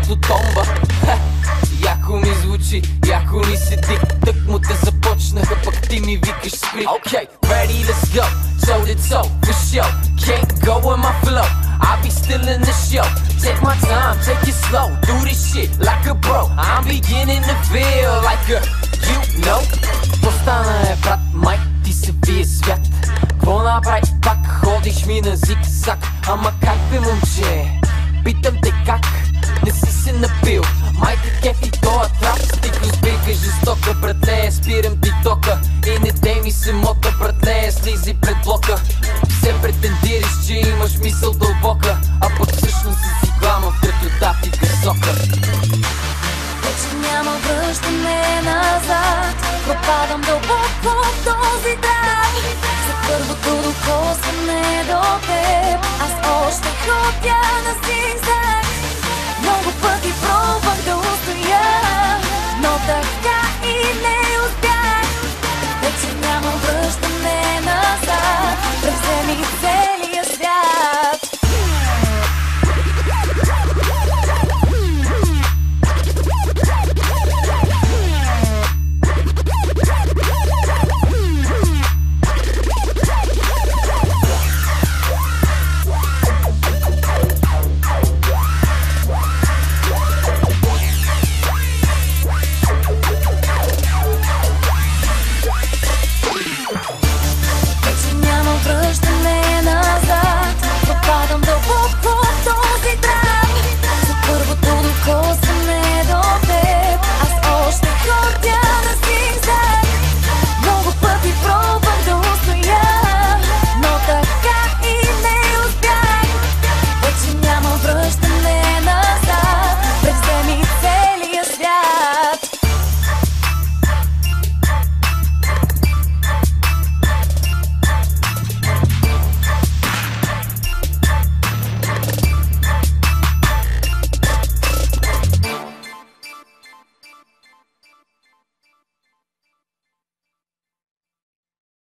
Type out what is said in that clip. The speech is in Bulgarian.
като томба. Яко ми звучи, яко ни седи. Тък му те започнаха, пък ти ми викаш спри. Okay, ready, let's go, toe to toe, for sure. Can't go with my flow, I'll be still in the show. Take my time, take it slow, do this shit like a bro. I'm beginning to feel like a, you know. Постана е, брат, май, ти се вие свят. Кво направи, пак ходиш ми на зиг-заг. Ама как бе, момче? Питам те как? Не си се напил, май те кефи тоя трап. Стико сбирка жестока, братле, спирам ти тока. И не дей ми се мота, братле, слизи пред блока. Все претендираш, че имаш мисъл дълбока, а пък всъщност си глама като таптика сока. Вече няма връщане назад, пропадам дълбоко в този драк. За първото докосване до теб аз още ходя на зигзаг. Много пъти пробвах да устоя, но така